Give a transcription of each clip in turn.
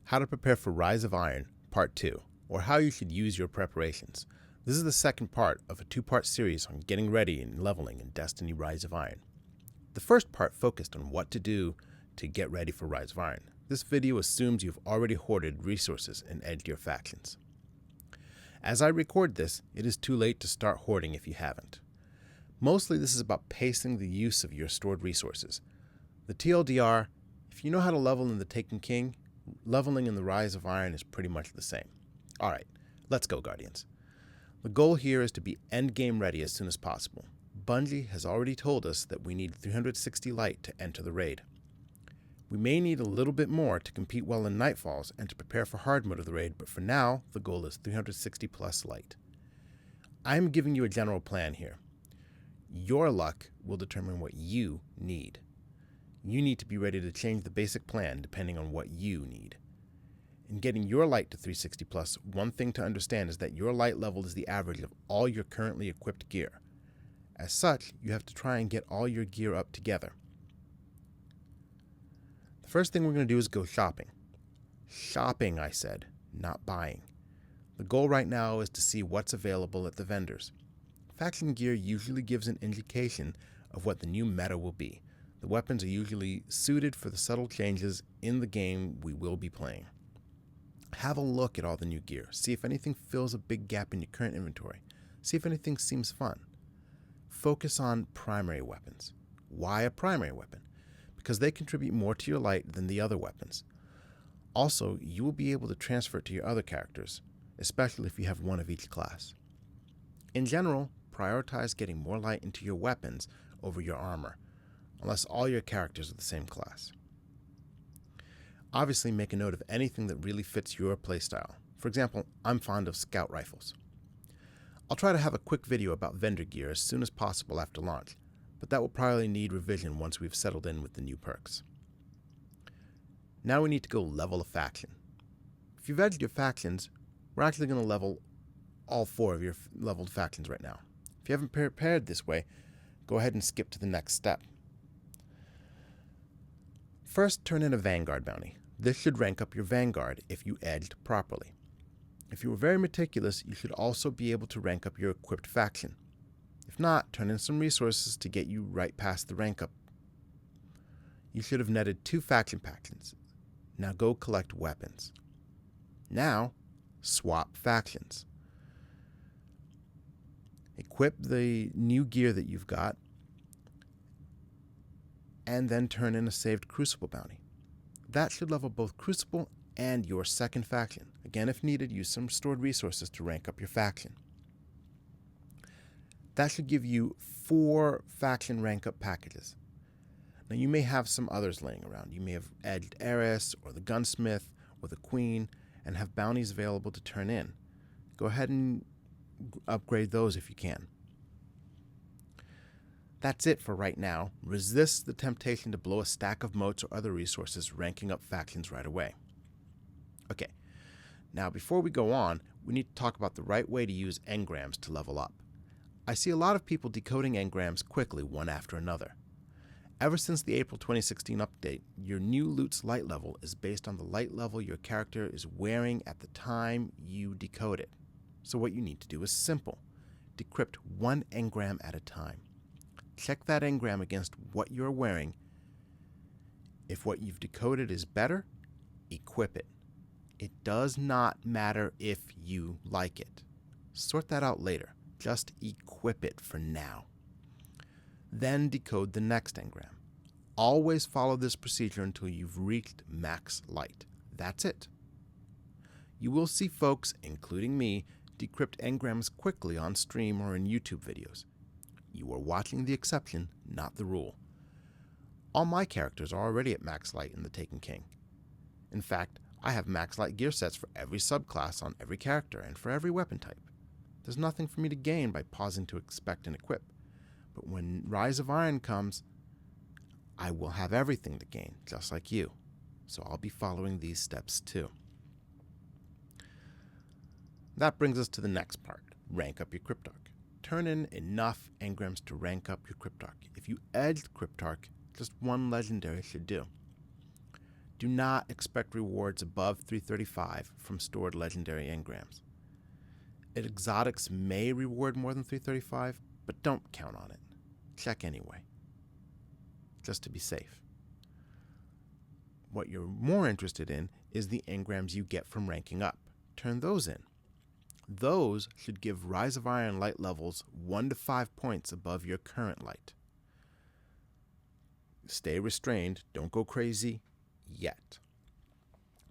How to Prepare for Rise of Iron, Part 2, or How You Should Use Your Preparations. This is the second part of a two-part series on getting ready and leveling in Destiny Rise of Iron. The first part focused on what to do to get ready for Rise of Iron. This video assumes you've already hoarded resources and edged your factions. As I record this, it is too late to start hoarding if you haven't. Mostly this is about pacing the use of your stored resources. The TLDR, if you know how to level in the Taken King, leveling in the Rise of Iron is pretty much the same. Alright, let's go, Guardians. The goal here is to be endgame ready as soon as possible. Bungie has already told us that we need 360 light to enter the raid. We may need a little bit more to compete well in Nightfalls and to prepare for hard mode of the raid, but for now, the goal is 360 plus light. I am giving you a general plan here. Your luck will determine what you need. You need to be ready to change the basic plan depending on what you need. In getting your light to 360 plus, one thing to understand is that your light level is the average of all your currently equipped gear. As such, you have to try and get all your gear up together. The first thing we're going to do is go shopping. Shopping, I said, not buying. The goal right now is to see what's available at the vendors. Faction gear usually gives an indication of what the new meta will be. The weapons are usually suited for the subtle changes in the game we will be playing. Have a look at all the new gear. See if anything fills a big gap in your current inventory. See if anything seems fun. Focus on primary weapons. Why a primary weapon? Because they contribute more to your light than the other weapons. Also, you will be able to transfer it to your other characters, especially if you have one of each class. In general, prioritize getting more light into your weapons over your armor, unless all your characters are the same class. Obviously, make a note of anything that really fits your playstyle. For example, I'm fond of scout rifles. I'll try to have a quick video about vendor gear as soon as possible after launch, but that will probably need revision once we've settled in with the new perks. Now we need to go level a faction. If you've edged your factions, we're actually going to level all 4 of your leveled factions right now. If you haven't prepared this way, go ahead and skip to the next step. First, turn in a Vanguard bounty. This should rank up your Vanguard if you edged properly. If you were very meticulous, you should also be able to rank up your equipped faction. If not, turn in some resources to get you right past the rank up. You should have netted 2 faction factions. Now go collect weapons. Now, swap factions. Equip the new gear that you've got, and then turn in a saved Crucible bounty. That should level both Crucible and your second faction. Again, if needed, use some stored resources to rank up your faction. That should give you 4 faction rank up packages. Now you may have some others laying around. You may have edged Eris or the Gunsmith or the Queen and have bounties available to turn in. Go ahead and upgrade those if you can. That's it for right now. Resist the temptation to blow a stack of motes or other resources ranking up factions right away. Okay, now before we go on, we need to talk about the right way to use engrams to level up. I see a lot of people decoding engrams quickly one after another. Ever since the April 2016 update, your new loot's light level is based on the light level your character is wearing at the time you decode it. So what you need to do is simple. Decrypt 1 engram at a time. Check that engram against what you're wearing. If what you've decoded is better, equip it. It does not matter if you like it. Sort that out later. Just equip it for now. Then decode the next engram. Always follow this procedure until you've reached max light. That's it. You will see folks, including me, decrypt engrams quickly on stream or in YouTube videos. You are watching the exception, not the rule. All my characters are already at max light in the Taken King. In fact, I have max light gear sets for every subclass on every character and for every weapon type. There's nothing for me to gain by pausing to expect and equip. But when Rise of Iron comes, I will have everything to gain, just like you. So I'll be following these steps too. That brings us to the next part. Rank up your Cryptarch. Turn in enough engrams to rank up your Cryptarch. If you edged Cryptarch, just 1 legendary should do. Do not expect rewards above 335 from stored legendary engrams. Exotics may reward more than 335, but don't count on it. Check anyway, just to be safe. What you're more interested in is the engrams you get from ranking up. Turn those in. Those should give Rise of Iron light levels 1 to 5 points above your current light. Stay restrained, don't go crazy yet.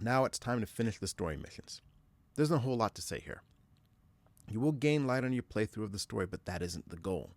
Now it's time to finish the story missions. There's not a whole lot to say here. You will gain light on your playthrough of the story, but that isn't the goal.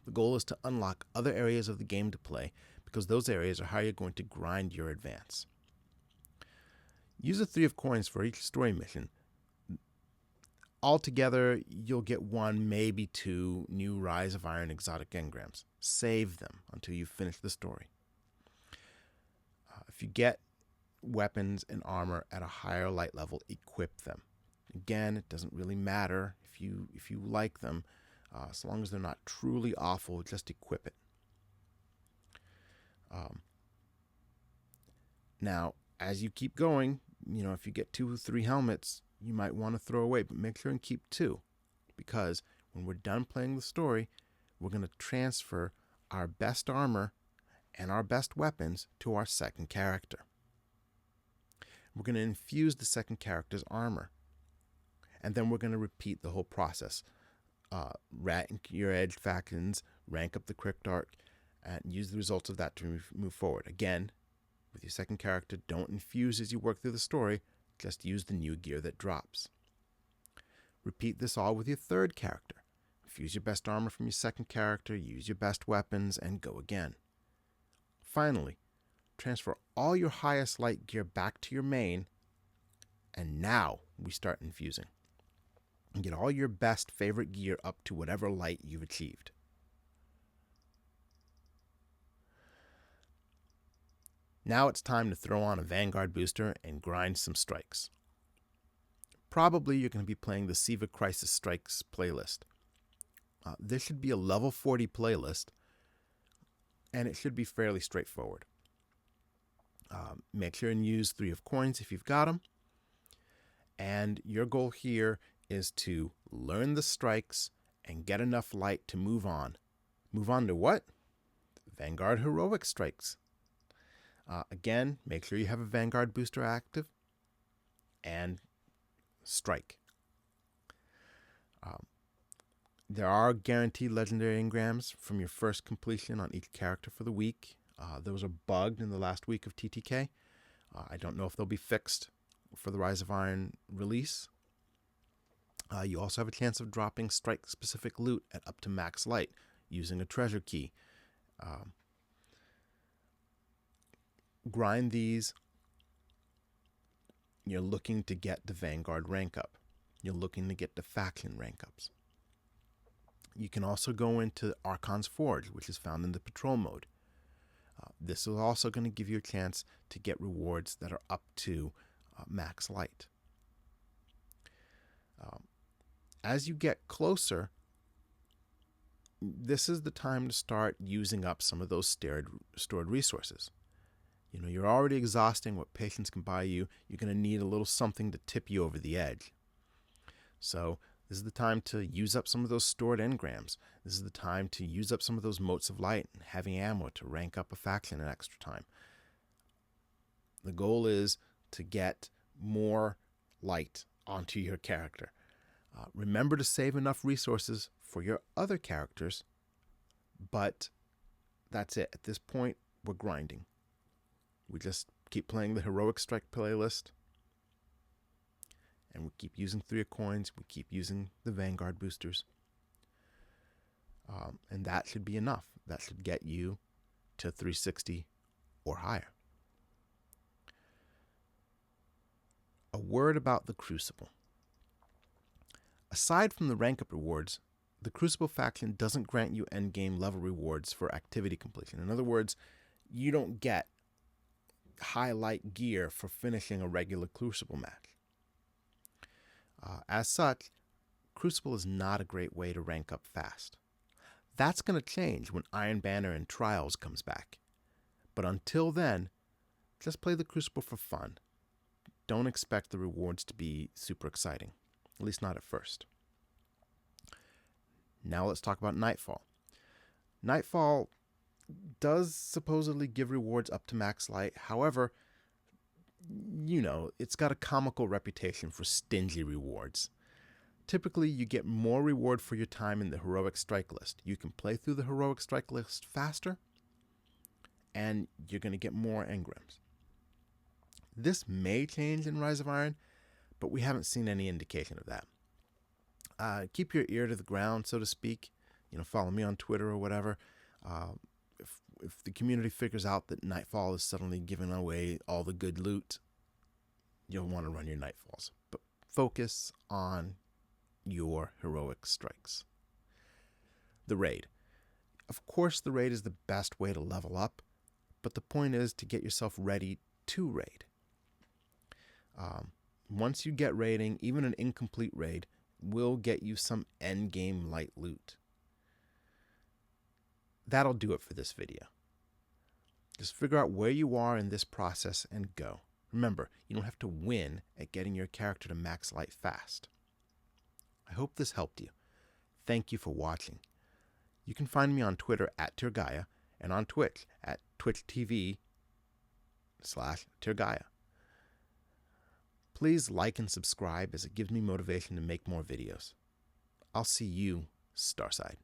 The goal is to unlock other areas of the game to play, because those areas are how you're going to grind your advance. Use a 3 of coins for each story mission. Altogether, you'll get 1, maybe 2 new Rise of Iron exotic engrams. Save them until you finish the story. If you get weapons and armor at a higher light level, equip them. Again, it doesn't really matter if you like them, as long as they're not truly awful, just equip it. Now, as you keep going, if you get 2 or 3 helmets, you might want to throw away, but make sure and keep 2, because when we're done playing the story, we're going to transfer our best armor and our best weapons to our second character. We're going to infuse the second character's armor, and then we're going to repeat the whole process. Rank your edge factions, rank up the Cryptarch, and use the results of that to move forward. Again, with your second character, don't infuse as you work through the story, just use the new gear that drops. Repeat this all with your third character. Infuse your best armor from your second character, use your best weapons, and go again. Finally, transfer all your highest light gear back to your main, and now we start infusing. And get all your best favorite gear up to whatever light you've achieved. Now it's time to throw on a Vanguard booster and grind some strikes. Probably you're going to be playing the Siva Crisis Strikes playlist. This should be a level 40 playlist, and it should be fairly straightforward. Make sure and use 3 of coins if you've got them. And your goal here is to learn the strikes and get enough light to move on. Move on to what? Vanguard Heroic Strikes. Again, make sure you have a Vanguard booster active and strike. There are guaranteed legendary engrams from your first completion on each character for the week. Those are bugged in the last week of TTK. I don't know if they'll be fixed for the Rise of Iron release. You also have a chance of dropping strike-specific loot at up to max light using a treasure key. Grind these. You're looking to get the Vanguard rank up. You're looking to get the faction rank ups. You can also go into Archon's Forge, which is found in the patrol mode. This is also going to give you a chance to get rewards that are up to max light. As you get closer, this is the time to start using up some of those stored resources. You're already exhausting what patience can buy you. You're going to need a little something to tip you over the edge. So this is the time to use up some of those stored engrams. This is the time to use up some of those motes of light and having ammo to rank up a faction in extra time. The goal is to get more light onto your character. Remember to save enough resources for your other characters, but that's it. At this point, we're grinding. We just keep playing the Heroic Strike playlist, and we keep using 3 of coins. We keep using the Vanguard boosters, and that should be enough. That should get you to 360 or higher. A word about the Crucible. Aside from the rank up rewards, the Crucible faction doesn't grant you endgame level rewards for activity completion. In other words, you don't get highlight gear for finishing a regular Crucible match. As such, Crucible is not a great way to rank up fast. That's going to change when Iron Banner and Trials comes back. But until then, just play the Crucible for fun. Don't expect the rewards to be super exciting, at least not at first. Now let's talk about Nightfall. Nightfall does supposedly give rewards up to max light. However, it's got a comical reputation for stingy rewards. Typically, you get more reward for your time in the Heroic Strike list. You can play through the Heroic Strike list faster, and you're going to get more engrams. This may change in Rise of Iron, but we haven't seen any indication of that. Keep your ear to the ground, so to speak. Follow me on Twitter or whatever. If the community figures out that Nightfall is suddenly giving away all the good loot, you'll want to run your Nightfalls. But focus on your Heroic Strikes. The raid. Of course, the raid is the best way to level up, but the point is to get yourself ready to raid. Once you get raiding, even an incomplete raid will get you some endgame light loot. That'll do it for this video. Just figure out where you are in this process and go. Remember, you don't have to win at getting your character to max light fast. I hope this helped you. Thank you for watching. You can find me on Twitter @Tirgaia and on Twitch at twitch.tv/Tirgaia. Please like and subscribe as it gives me motivation to make more videos. I'll see you Starside.